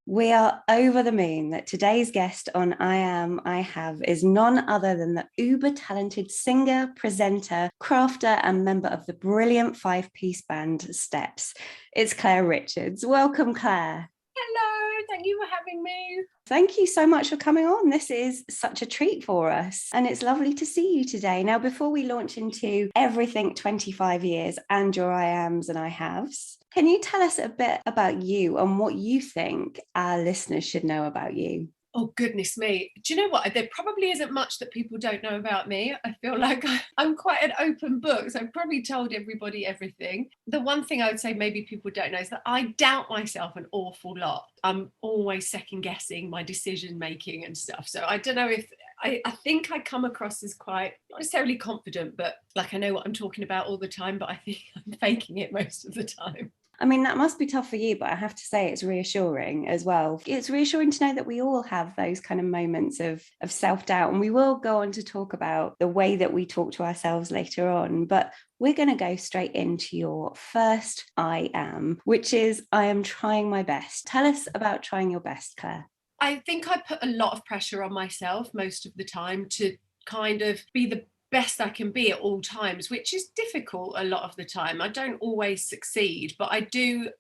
We are over the moon that today's guest on I Am, I Have is none other than the uber talented singer, presenter, crafter, and member of the brilliant five-piece band Steps. It's Claire Richards. Welcome, Claire. Hello, thank you for having me. Thank you so much for coming on. This is such a treat for us, and it's lovely to see you today. Now, before we launch into everything 25 years and your I Ams and I Haves, can you tell us a bit about you and what you think our listeners should know about you? Oh, goodness me. Do you know what? There probably isn't much that people don't know about me. I feel like I'm quite an open book, so I've probably told everybody everything. The one thing I would say maybe people don't know is that I doubt myself an awful lot. I'm always second guessing my decision making and stuff. So I don't know if I think I come across as quite, not necessarily confident, but like I know what I'm talking about all the time, but I think I'm faking it most of the time. I mean, that must be tough for you, but I have to say it's reassuring as well. It's reassuring to know that we all have those kind of moments of self-doubt. And we will go on to talk about the way that we talk to ourselves later on. But we're going to go straight into your first I am, which is I am trying my best. Tell us about trying your best, Claire. I think I put a lot of pressure on myself most of the time to kind of be the best I can be at all times, which is difficult a lot of the time. I don't always succeed, but I do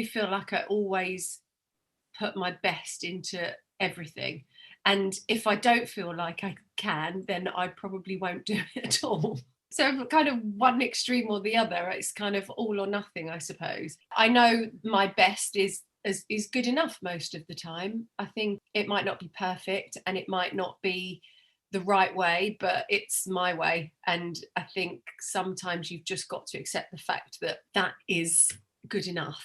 feel like I always put my best into everything. And if I don't feel like I can, then I probably won't do it at all. So kind of one extreme or the other, it's kind of all or nothing, I suppose. I know my best is good enough most of the time. I think it might not be perfect and it might not be the right way, but it's my way. And I think sometimes you've just got to accept the fact that that is good enough.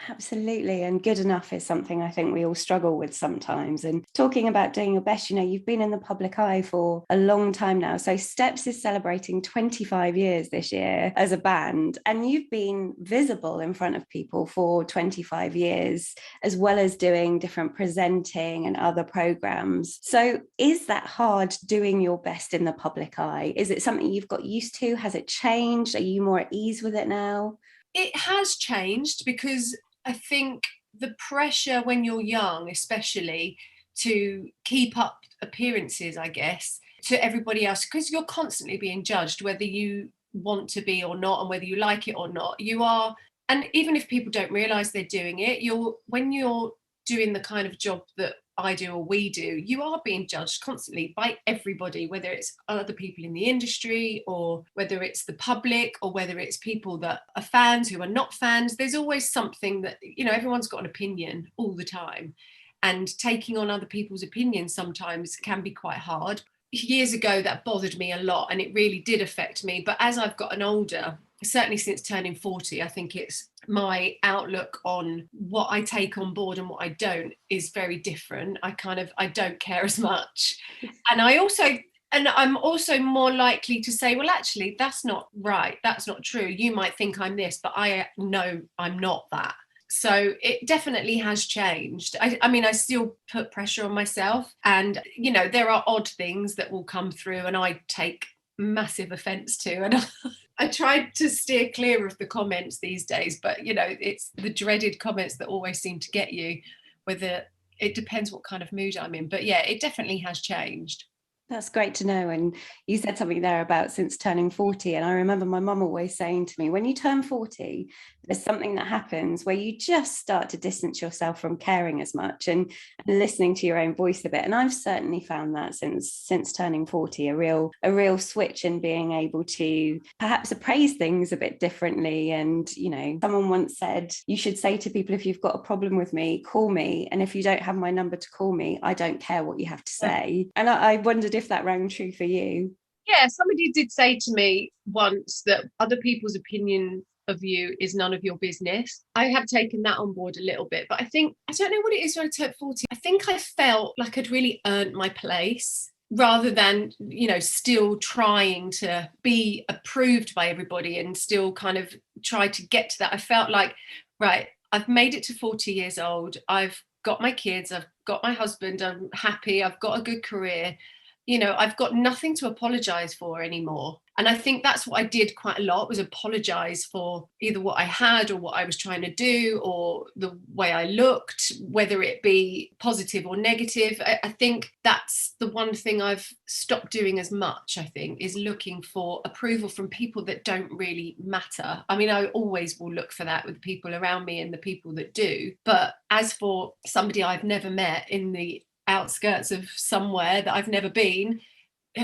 Absolutely. And good enough is something I think we all struggle with sometimes. And talking about doing your best, you've been in the public eye for a long time now. So Steps is celebrating 25 years this year as a band, and you've been visible in front of people for 25 years, as well as doing different presenting and other programs. So is that hard, doing your best in the public eye? Is it something you've got used to? Has it changed? Are you more at ease with it now? It has changed because I think the pressure when you're young, especially, to keep up appearances, I guess, to everybody else, because you're constantly being judged, whether you want to be or not, and whether you like it or not, you are. And even if people don't realize they're doing it, when you're doing the kind of job that I do or we do, you are being judged constantly by everybody, whether it's other people in the industry or whether it's the public or whether it's people that are fans who are not fans. There's always something that, everyone's got an opinion all the time. And taking on other people's opinions sometimes can be quite hard. Years ago, that bothered me a lot and it really did affect me. But as I've gotten older, certainly since turning 40, I think it's my outlook on what I take on board and what I don't is very different. I don't care as much. And I'm also more likely to say, well, actually, that's not right. That's not true. You might think I'm this, but I know I'm not that. So it definitely has changed. I mean, I still put pressure on myself and, there are odd things that will come through and I take massive offense to. And I tried to steer clear of the comments these days, but, it's the dreaded comments that always seem to get you, whether it depends what kind of mood I'm in. But yeah, it definitely has changed. That's great to know. And you said something there about since turning 40. And I remember my mum always saying to me, when you turn 40, there's something that happens where you just start to distance yourself from caring as much and listening to your own voice a bit. And I've certainly found that since turning 40, a real switch in being able to perhaps appraise things a bit differently. And, someone once said, you should say to people, if you've got a problem with me, call me. And if you don't have my number to call me, I don't care what you have to say. And I wondered if that rang true for you. Yeah, somebody did say to me once that other people's opinion of you is none of your business. I have taken that on board a little bit, but I don't know what it is when I turned 40. I think I felt like I'd really earned my place rather than, still trying to be approved by everybody and still kind of try to get to that. I felt like, right, I've made it to 40 years old. I've got my kids. I've got my husband. I'm happy. I've got a good career. I've got nothing to apologize for anymore. And I think that's what I did quite a lot, was apologize for either what I had or what I was trying to do, or the way I looked, whether it be positive or negative. I think that's the one thing I've stopped doing as much, I think, is looking for approval from people that don't really matter. I mean, I always will look for that with people around me and the people that do. But as for somebody I've never met in the outskirts of somewhere that I've never been,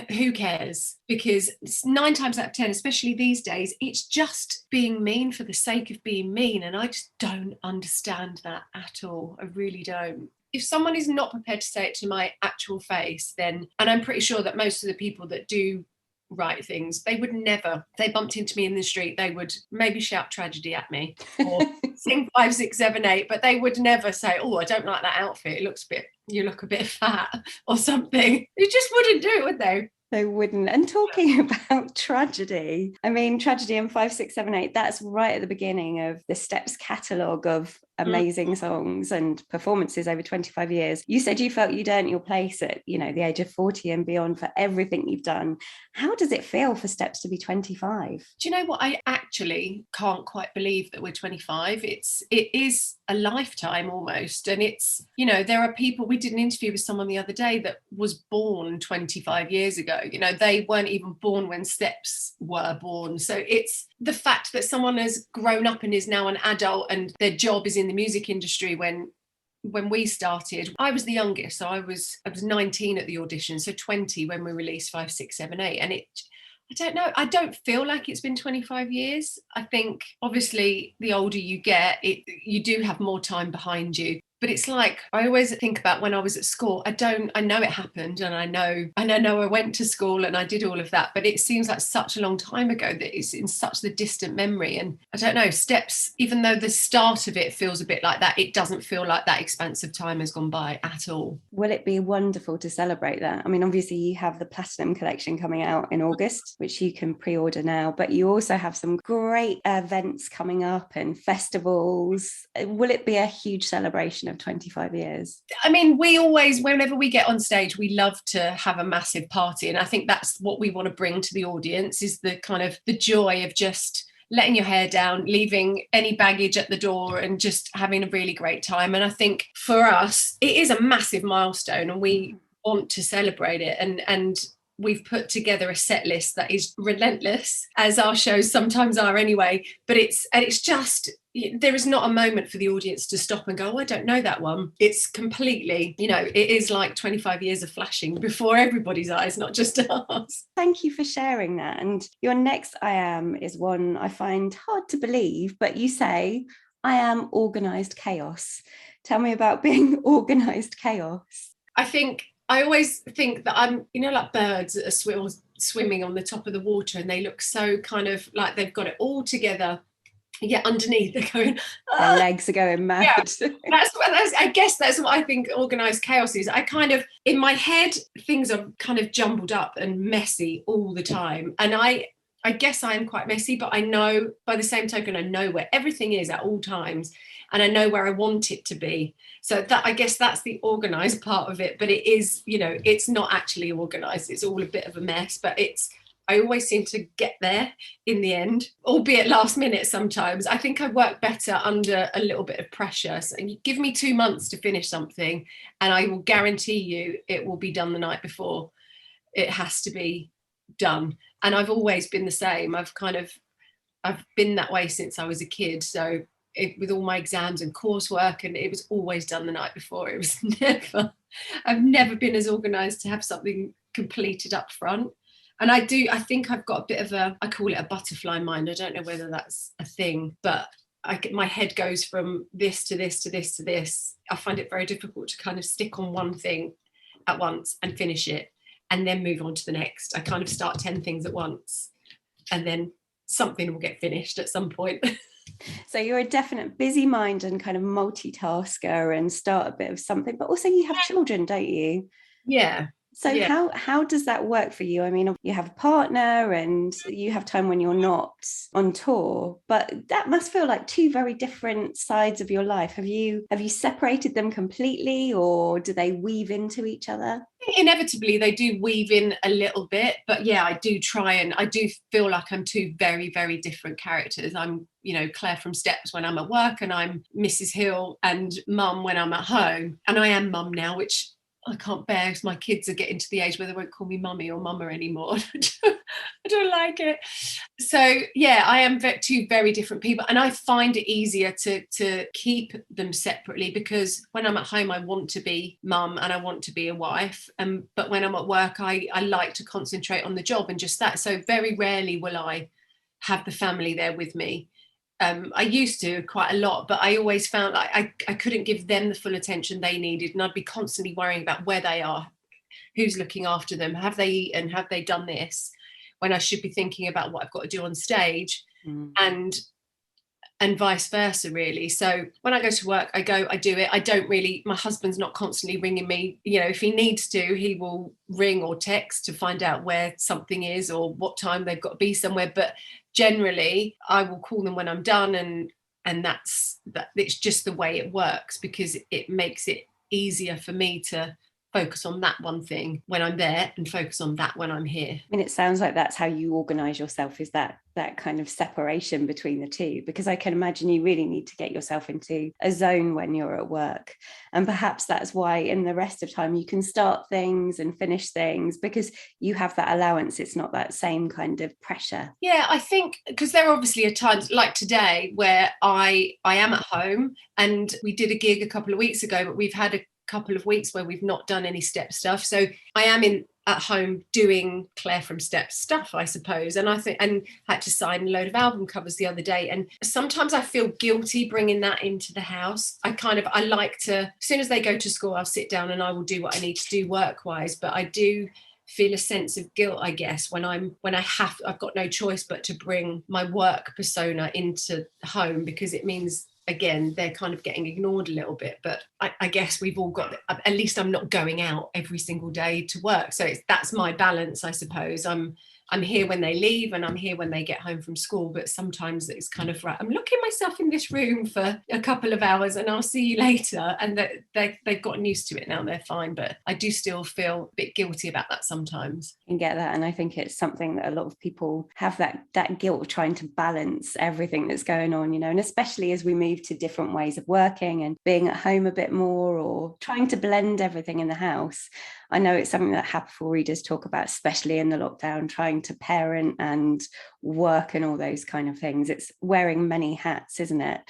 who cares? Because 9 times out of 10, especially these days, it's just being mean for the sake of being mean. And I just don't understand that at all. I really don't. If someone is not prepared to say it to my actual face, then, and I'm pretty sure that most of the people that do write things, they would never, if they bumped into me in the street, they would maybe shout tragedy at me or sing 5, 6, 7, 8, but they would never say, oh, I don't like that outfit, it looks a bit, you look a bit fat or something. They just wouldn't do it, would they? They wouldn't. And talking about tragedy, I mean, tragedy in 5, 6, 7, 8, that's right at the beginning of the Steps catalogue of amazing songs and performances over 25 years. You said you felt you'd earned your place at, you know, the age of 40 and beyond for everything you've done. How does it feel for Steps to be 25? Do you know what? I actually can't quite believe that we're 25. It is a lifetime almost. And it's, you know, there are people, we did an interview with someone the other day that was born 25 years ago. You know, they weren't even born when Steps were born. So it's the fact that someone has grown up and is now an adult and their job is in the music industry. When we started, I was the youngest, so I was 19 at the audition, so 20 when we released 5, 6, 7, 8, and I don't know, I don't feel like it's been 25 years. I think obviously the older you get, you do have more time behind you. But it's like, I always think about when I was at school, I know it happened, and I know I went to school and I did all of that, but it seems like such a long time ago that it's in such the distant memory. And I don't know, Steps, even though the start of it feels a bit like that, it doesn't feel like that expansive time has gone by at all. Will it be wonderful to celebrate that? I mean, obviously you have the Platinum collection coming out in August, which you can pre-order now, but you also have some great events coming up and festivals. Will it be a huge celebration of 25 years? I mean, we always, whenever we get on stage, we love to have a massive party, and I think that's what we want to bring to the audience, is the kind of the joy of just letting your hair down, leaving any baggage at the door and just having a really great time. And I think for us, it is a massive milestone and we want to celebrate it. And we've put together a set list that is relentless, as our shows sometimes are anyway, but it's just, there is not a moment for the audience to stop and go, oh, I don't know that one. It's completely, you know, it is like 25 years of flashing before everybody's eyes, not just ours. Thank you for sharing that. And your next I am is one I find hard to believe, but you say, I am organised chaos. Tell me about being organised chaos. I always think that I'm, you know, like birds that are swimming on the top of the water and they look so kind of like they've got it all together. Yeah, underneath they're going, their legs are going mad. Yeah, I guess that's what I think organised chaos is. I kind of, in my head, things are kind of jumbled up and messy all the time. And I guess I am quite messy, but I know, by the same token, I know where everything is at all times. And I know where I want it to be. So that, I guess that's the organised part of it. But it is, you know, it's not actually organised. It's all a bit of a mess. But I always seem to get there in the end, albeit last minute sometimes. I think I work better under a little bit of pressure. So you give me 2 months to finish something and I will guarantee you it will be done the night before. It has to be done. And I've always been the same. I've been that way since I was a kid. So with all my exams and coursework, and it was always done the night before. It was I've never been as organised to have something completed up front. And I think I've got a bit of I call it a butterfly mind. I don't know whether that's a thing, but my head goes from this to this to this to this. I find it very difficult to kind of stick on one thing at once and finish it and then move on to the next. I kind of start 10 things at once and then something will get finished at some point. So you're a definite busy mind and kind of multitasker and start a bit of something, but also you have children, don't you? Yeah. So Yeah. how does that work for you? I mean, you have a partner and you have time when you're not on tour, but that must feel like two very different sides of your life. Have you separated them completely, or do they weave into each other? Inevitably they do weave in a little bit, but yeah, I do try, and I do feel like I'm two very, very different characters. I'm, you know, Claire from Steps when I'm at work, and I'm Mrs. Hill and mum when I'm at home. And I am mum now, which I can't bear, because my kids are getting to the age where they won't call me mummy or mama anymore. I don't like it. So yeah, I am two very different people, and I find it easier to keep them separately, because when I'm at home I want to be mum and I want to be a wife, but when I'm at work I like to concentrate on the job and just that. So very rarely will I have the family there with me. I used to quite a lot, but I always found like I couldn't give them the full attention they needed, and I'd be constantly worrying about where they are, who's looking after them, have they eaten, have they done this, when I should be thinking about what I've got to do on stage. And vice versa, really. So when I go to work, I do it. I don't really, my husband's not constantly ringing me. You know, if he needs to, he will ring or text to find out where something is or what time they've got to be somewhere. But generally I will call them when I'm done, and that's it's just the way it works, because it makes it easier for me to focus on that one thing when I'm there and focus on that when I'm here. I mean, it sounds like that's how you organize yourself, is that kind of separation between the two, because I can imagine you really need to get yourself into a zone when you're at work. And perhaps that's why in the rest of time you can start things and finish things, because you have that allowance. It's not that same kind of pressure. Yeah, I think because there obviously are times like today where I am at home, and we did a gig a couple of weeks ago, but we've had a couple of weeks where we've not done any step stuff. So I am at home doing Claire from Steps stuff, I suppose. And I think, and had to sign a load of album covers the other day. And sometimes I feel guilty bringing that into the house. I like to, as soon as they go to school, I'll sit down and I will do what I need to do work-wise. But I do feel a sense of guilt, I guess, when I've got no choice but to bring my work persona into home, because it means, again, they're kind of getting ignored a little bit. But I guess we've all got, at least I'm not going out every single day to work, so that's my balance, I suppose. I'm here when they leave and I'm here when they get home from school, but sometimes it's kind of, right, I'm locking myself in this room for a couple of hours and I'll see you later. And they've gotten used to it now, they're fine, but I do still feel a bit guilty about that sometimes. I can get that, and I think it's something that a lot of people have, that guilt of trying to balance everything that's going on, and especially as we move to different ways of working and being at home a bit more, or trying to blend everything in the house. I know it's something that Happiful readers talk about, especially in the lockdown, trying to parent and work and all those kind of things. It's wearing many hats, isn't it?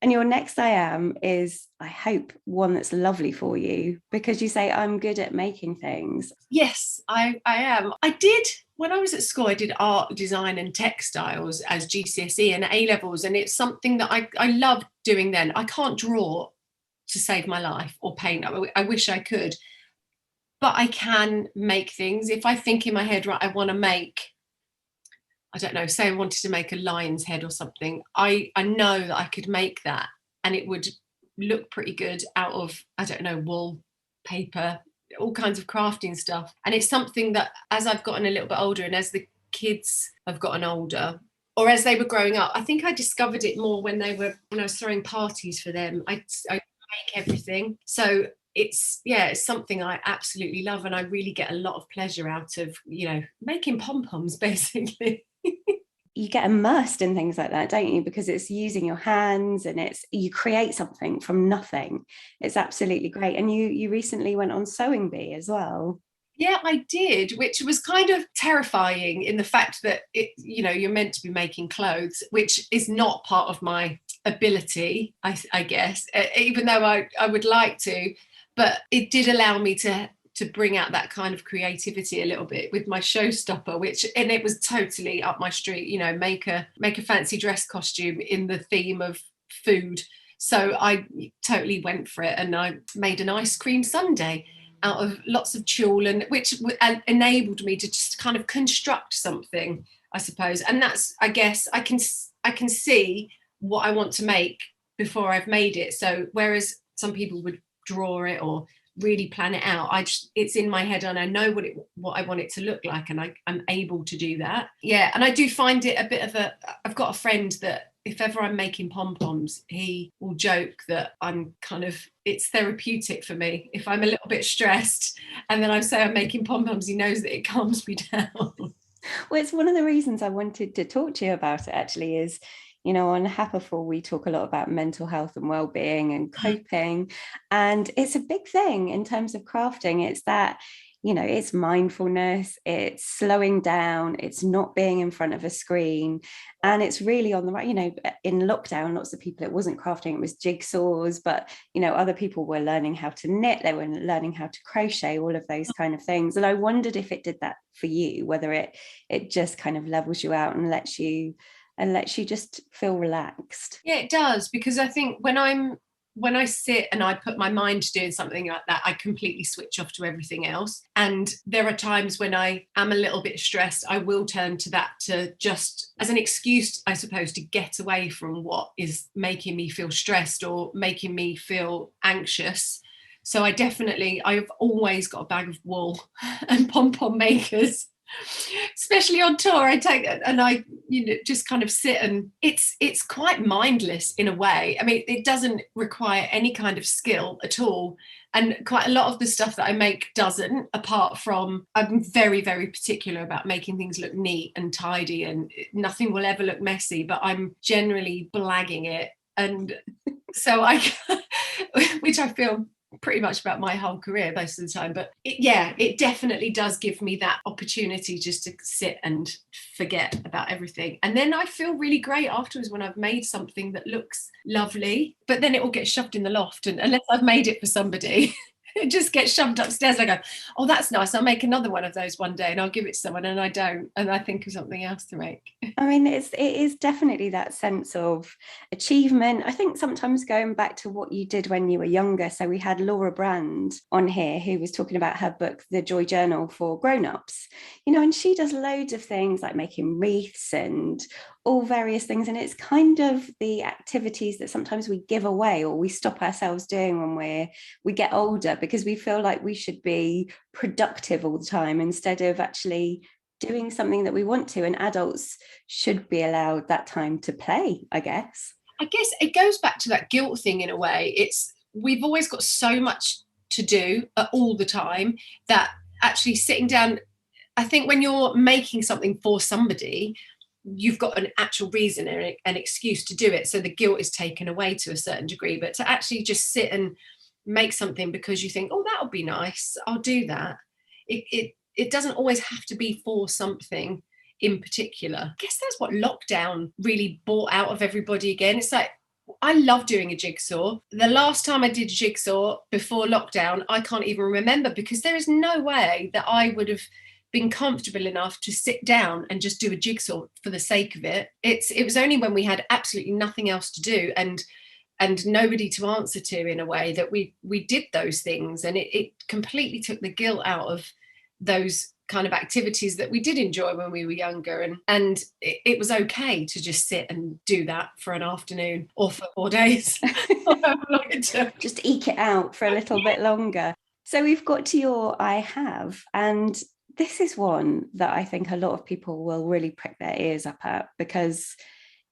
And your next I am is, I hope, one that's lovely for you, because you say, I'm good at making things. Yes, I am. I did, when I was at school, I did art, design and textiles as GCSE and A-levels. And it's something that I loved doing then. I can't draw to save my life or paint. I wish I could. But I can make things. If I think in my head, right, I want to make, I don't know, say I wanted to make a lion's head or something, I know that I could make that and it would look pretty good out of, I don't know, wool, paper, all kinds of crafting stuff. And it's something that, as I've gotten a little bit older and as the kids have gotten older, or as they were growing up, I think I discovered it more when I was throwing parties for them. I make everything. So it's something I absolutely love, and I really get a lot of pleasure out of, making pom-poms, basically. You get immersed in things like that, don't you? Because it's using your hands and you create something from nothing. It's absolutely great. And you recently went on Sewing Bee as well. Yeah, I did, which was kind of terrifying in the fact that you're meant to be making clothes, which is not part of my ability, I guess, even though I would like to. But it did allow me to bring out that kind of creativity a little bit with my showstopper, and it was totally up my street, make a fancy dress costume in the theme of food. So I totally went for it, and I made an ice cream sundae out of lots of tulle, and which enabled me to just kind of construct something, I suppose. And that's, I guess, I can see what I want to make before I've made it. So whereas some people would draw it or really plan it out. It's in my head and I know what I want it to look like, and I'm able to do that. Yeah, and I do find it a bit of I've got a friend that if ever I'm making pom-poms, he will joke that it's therapeutic for me. If I'm a little bit stressed and then I say I'm making pom-poms, he knows that it calms me down. Well, it's one of the reasons I wanted to talk to you about it, actually, is, on Happiful, we talk a lot about mental health and well-being and coping. And it's a big thing in terms of crafting. It's that, it's mindfulness, it's slowing down, it's not being in front of a screen. And it's really on the right, in lockdown, lots of people, it wasn't crafting, it was jigsaws, but, other people were learning how to knit, they were learning how to crochet, all of those kind of things. And I wondered if it did that for you, whether it just kind of levels you out and lets you just feel relaxed. Yeah, it does, because I think when I sit and I put my mind to doing something like that, I completely switch off to everything else. And there are times when I am a little bit stressed, I will turn to that to just as an excuse, I suppose, to get away from what is making me feel stressed or making me feel anxious. So I've always got a bag of wool and pom-pom makers. Especially on tour, I take it and I just kind of sit, and it's quite mindless in a way. I mean, it doesn't require any kind of skill at all, and quite a lot of the stuff that I make doesn't, apart from I'm very, very particular about making things look neat and tidy, and nothing will ever look messy, but I'm generally blagging it. And so which I feel pretty much about my whole career most of the time, but it definitely does give me that opportunity just to sit and forget about everything, and then I feel really great afterwards when I've made something that looks lovely, but then it will get shoved in the loft, and unless I've made it for somebody it just gets shoved upstairs. I go, oh, that's nice, I'll make another one of those one day, and I'll give it to someone, and I don't, and I think of something else to make. I mean, it is definitely that sense of achievement. I think sometimes going back to what you did when you were younger. So we had Laura Brand on here who was talking about her book, The Joy Journal for Grown-ups, and she does loads of things like making wreaths and all various things. And it's kind of the activities that sometimes we give away or we stop ourselves doing when we get older, because we feel like we should be productive all the time instead of actually doing something that we want to. And adults should be allowed that time to play, I guess. I guess it goes back to that guilt thing in a way. We've always got so much to do all the time that actually sitting down, I think when you're making something for somebody, you've got an actual reason and an excuse to do it. So the guilt is taken away to a certain degree, but to actually just sit and make something because you think, oh, that would be nice, I'll do that. It doesn't always have to be for something in particular. I guess that's what lockdown really brought out of everybody again. It's like, I love doing a jigsaw. The last time I did a jigsaw before lockdown, I can't even remember, because there is no way that I would have been comfortable enough to sit down and just do a jigsaw for the sake of it. It was only when we had absolutely nothing else to do and nobody to answer to, in a way, that we did those things, and it completely took the guilt out of those kind of activities that we did enjoy when we were younger, and it was okay to just sit and do that for an afternoon or for 4 days. Just eke it out for a little bit longer. So we've got to your I have, and this is one that I think a lot of people will really prick their ears up at, because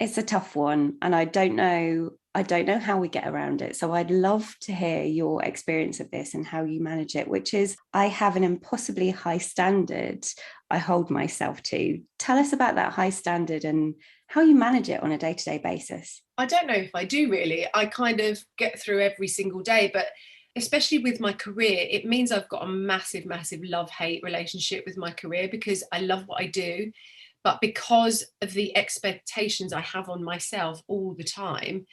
it's a tough one, and I don't know how we get around it. So I'd love to hear your experience of this and how you manage it, which is, I have an impossibly high standard I hold myself to. Tell us about that high standard and how you manage it on a day-to-day basis. I don't know if I do really. I kind of get through every single day, but especially with my career, it means I've got a massive, massive love-hate relationship with my career, because I love what I do. But because of the expectations I have on myself all the time,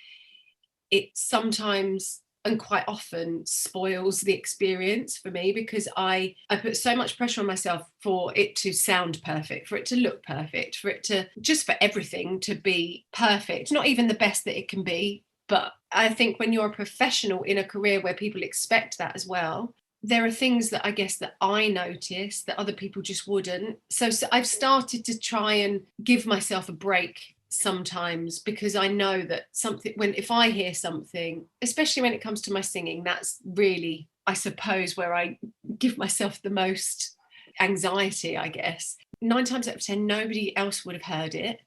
it sometimes and quite often spoils the experience for me, because I put so much pressure on myself for it to sound perfect, for it to look perfect, for it to just for everything to be perfect, not even the best that it can be. But I think when you're a professional in a career where people expect that as well, there are things that I guess that I notice that other people just wouldn't. So I've started to try and give myself a break sometimes, because I know that if I hear something, especially when it comes to my singing, that's really I suppose, where I give myself the most anxiety, I guess. 9 times out of 10, nobody else would have heard it.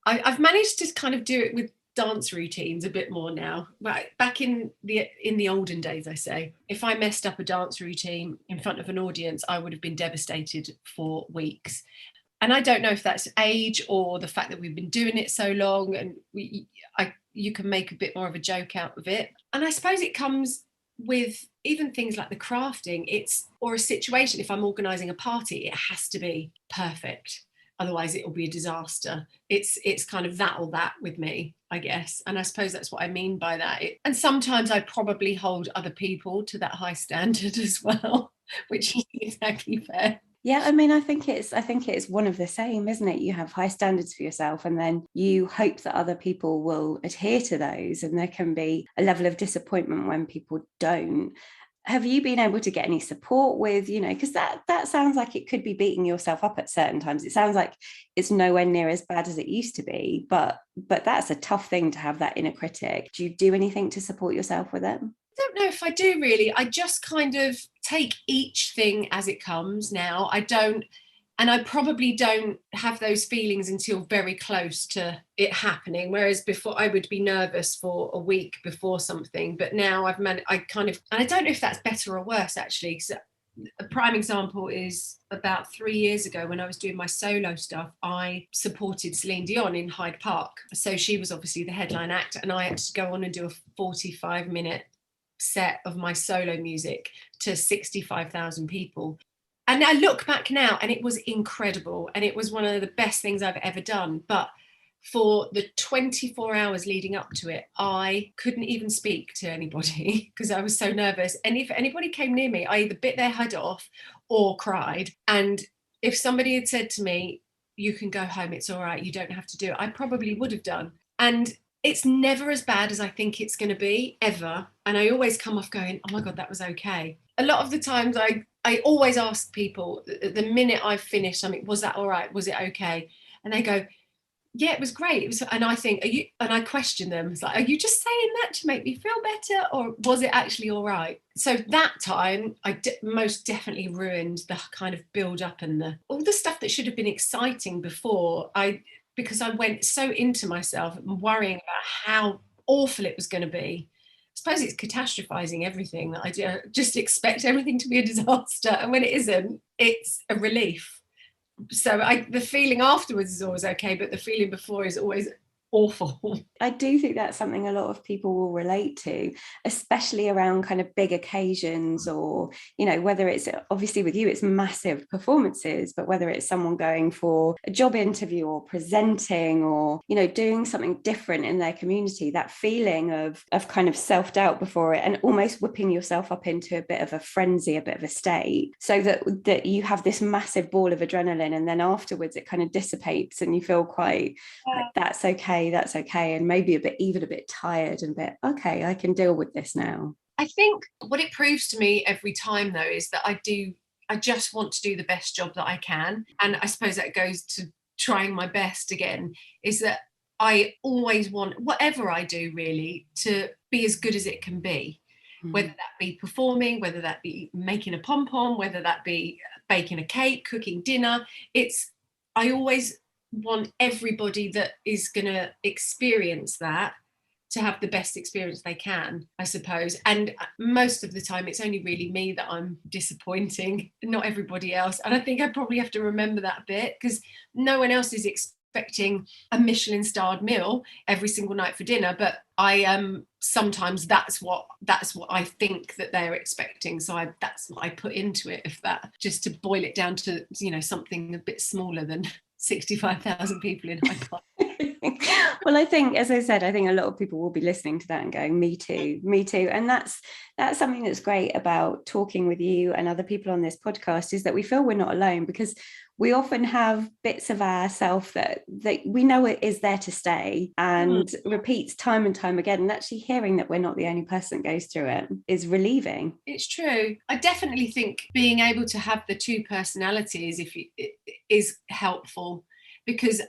I've managed to kind of do it with dance routines a bit more now. Right, back in the olden days, I say, if I messed up a dance routine in front of an audience, I would have been devastated for weeks. And I don't know if that's age or the fact that we've been doing it so long, and you can make a bit more of a joke out of it. And I suppose it comes with even things like the crafting, or a situation. If I'm organising a party, it has to be perfect, otherwise it will be a disaster. It's kind of that or that with me, I guess. And I suppose that's what I mean by that. And sometimes I probably hold other people to that high standard as well, which isn't exactly fair. Yeah, I mean, I think it's one of the same, isn't it? You have high standards for yourself, and then you hope that other people will adhere to those, and there can be a level of disappointment when people don't. Have you been able to get any support with, because that sounds like it could be beating yourself up at certain times. It sounds like it's nowhere near as bad as it used to be, but that's a tough thing to have, that inner critic. Do you do anything to support yourself with it? I don't know if I do really. I just kind of take each thing as it comes now. And I probably don't have those feelings until very close to it happening. Whereas before, I would be nervous for a week before something. But now and I don't know if that's better or worse, actually. So a prime example is about 3 years ago when I was doing my solo stuff, I supported Celine Dion in Hyde Park. So she was obviously the headline act, and I had to go on and do a 45-minute set of my solo music to 65,000 people. And I look back now and it was incredible, and it was one of the best things I've ever done. But for the 24 hours leading up to it, I couldn't even speak to anybody because I was so nervous. And if anybody came near me, I either bit their head off or cried. And if somebody had said to me, "You can go home, it's all right, you don't have to do it," I probably would have done. And it's never as bad as I think it's going to be, ever. And I always come off going, "Oh my God, that was okay." A lot of the times I always ask people the minute I've finished something, "Was that all right? Was it okay?" And they go, "Yeah, it was great." It was, and I think, and I question them. It's like, "Are you just saying that to make me feel better, or was it actually all right?" So that time, I most definitely ruined the kind of build up and all the stuff that should have been exciting before. Because I went so into myself and worrying about how awful it was going to be. I suppose it's catastrophizing everything, that I just expect everything to be a disaster. And when it isn't, it's a relief. So the feeling afterwards is always okay, but the feeling before is always awful. I do think that's something a lot of people will relate to, especially around kind of big occasions, or, whether it's, obviously with you, it's massive performances, but whether it's someone going for a job interview or presenting or, doing something different in their community, that feeling of kind of self-doubt before it, and almost whipping yourself up into a bit of a frenzy, a bit of a state, so that you have this massive ball of adrenaline, and then afterwards it kind of dissipates and you feel quite like, that's okay, and maybe even a bit tired and a bit, okay, I can deal with this now. I think what it proves to me every time, though, is that I just want to do the best job that I can. And I suppose that goes to trying my best again, is that I always want, whatever I do really, to be as good as it can be. Whether that be performing, whether that be making a pom-pom, whether that be baking a cake, cooking dinner. I always want everybody that is going to experience that to have the best experience they can, I suppose. And most of the time it's only really me that I'm disappointing, not everybody else. And I think I probably have to remember that a bit, because no one else is expecting a Michelin starred meal every single night for dinner, but sometimes that's what I think that they're expecting, so that's what I put into it, if that, just to boil it down to something a bit smaller than 65,000 people in Hyde Park. Well, I think, as I said, I think a lot of people will be listening to that and going, me too. And that's something that's great about talking with you and other people on this podcast, is that we feel we're not alone, because we often have bits of ourselves that we know it is there to stay and repeats time and time again. And actually hearing that we're not the only person that goes through it is relieving. It's true. I definitely think being able to have the two personalities is helpful, because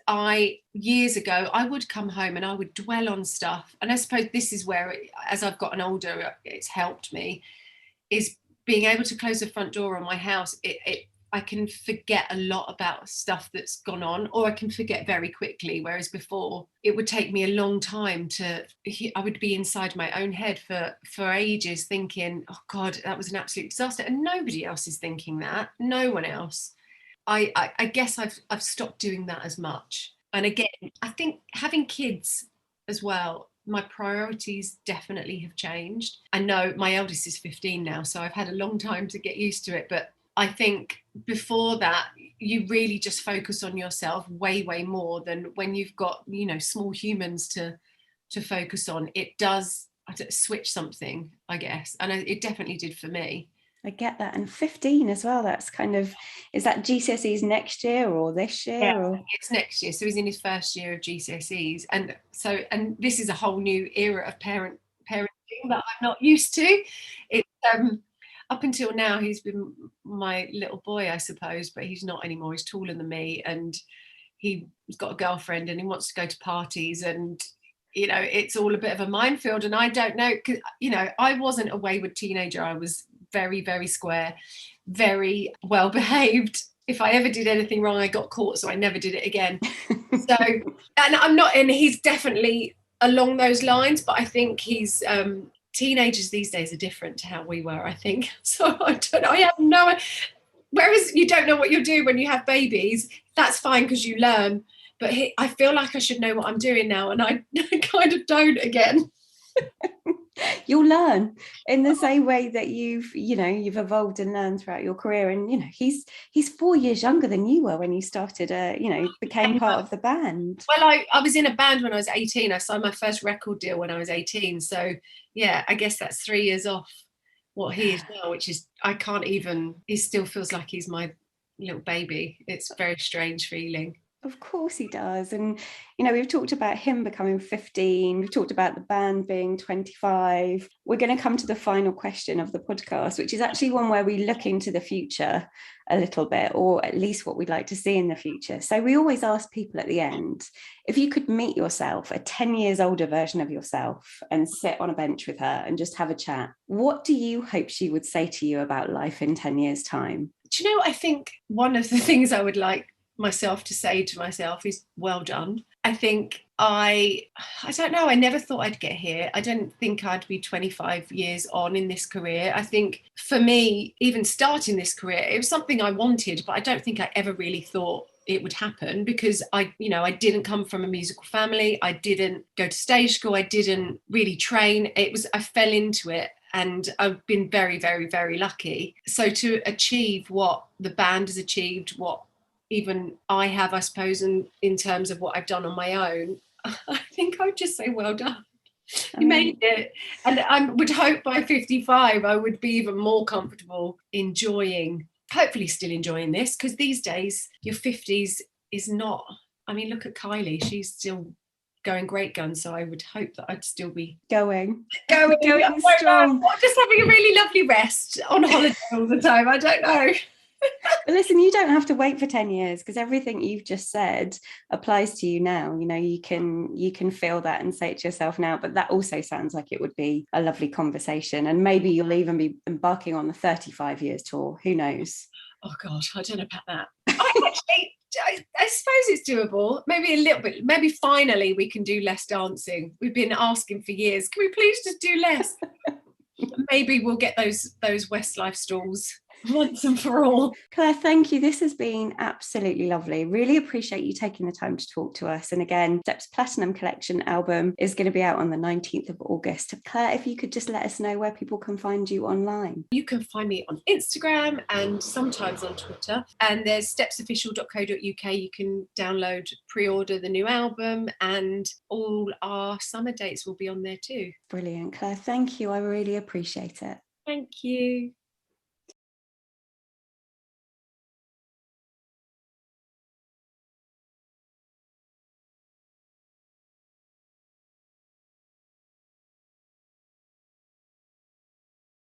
years ago, I would come home and I would dwell on stuff. And I suppose this is where, as I've gotten older, it's helped me. is being able to close the front door on my house. I can forget a lot about stuff that's gone on, or I can forget very quickly, whereas before it would take me a long time I would be inside my own head for ages thinking, oh God, that was an absolute disaster, and nobody else is thinking that, no one else. I guess I've stopped doing that as much. And again, I think having kids as well, my priorities definitely have changed. I know my eldest is 15 now, so I've had a long time to get used to it, but I think before that, you really just focus on yourself way, way more than when you've got, you know, small humans to focus on. It does switch something, I guess. And it definitely did for me. I get that. And 15 as well. That's kind of, is that GCSEs next year or this year? Yeah, or? it's next year. So he's in his first year of GCSEs. And this is a whole new era of parenting that I'm not used to. It's up until now, he's been my little boy, I suppose, but he's not anymore. He's taller than me, and he's got a girlfriend, and he wants to go to parties, and you know, it's all a bit of a minefield. And I don't know, because you know, I wasn't a wayward teenager. I was very, very square, very well behaved. If I ever did anything wrong, I got caught, so I never did it again. So, and he's definitely along those lines, but I think he's teenagers these days are different to how we were, I think. So I don't know. I have no. Whereas you don't know what you'll do when you have babies, that's fine because you learn. But I feel like I should know what I'm doing now, and I kind of don't again. You'll learn in the same way that you've evolved and learned throughout your career. And you know, he's 4 years younger than you were when you started became part of the band. Well, I was in a band when I was 18. I signed my first record deal when I was 18. So yeah, I guess that's 3 years off what he is now, which is, I can't even, he still feels like he's my little baby. It's a very strange feeling. Of course he does. And, you know, we've talked about him becoming 15. We've talked about the band being 25. We're going to come to the final question of the podcast, which is actually one where we look into the future a little bit, or at least what we'd like to see in the future. So we always ask people at the end, if you could meet yourself, a 10 years older version of yourself, and sit on a bench with her and just have a chat, what do you hope she would say to you about life in 10 years' time? Do you know, I think one of the things I would like myself to say to myself is, well done. I think I don't know, I never thought I'd get here. I didn't think I'd be 25 years on in this career. I think for me, even starting this career, it was something I wanted, but I don't think I ever really thought it would happen, because I didn't come from a musical family. I didn't go to stage school. I didn't really train. I fell into it. And I've been very, very, very lucky. So to achieve what the band has achieved, what even I have, I suppose, in terms of what I've done on my own, I think I would just say, well done. You made it. And I would hope by 55, I would be even more comfortable hopefully still enjoying this, because these days, your 50s is not, I mean, look at Kylie, she's still going great guns, so I would hope that I'd still be going strong. Just having a really lovely rest on holiday all the time. I don't know. But listen, you don't have to wait for 10 years, because everything you've just said applies to you now. You know, you can feel that and say it to yourself now. But that also sounds like it would be a lovely conversation, and maybe you'll even be embarking on the 35 years tour. Who knows? Oh God, I don't know about that. I suppose it's doable. Maybe a little bit. Maybe finally we can do less dancing. We've been asking for years. Can we please just do less? Maybe we'll get those Westlife stalls once and for all. Claire, thank you. This has been absolutely lovely. Really appreciate you taking the time to talk to us. And again, Steps Platinum Collection album is going to be out on the 19th of August. Claire, if you could just let us know where people can find you online. You can find me on Instagram and sometimes on Twitter. And there's stepsofficial.co.uk. You can download, pre-order the new album, and all our summer dates will be on there too. Brilliant. Claire, thank you. I really appreciate it. Thank you.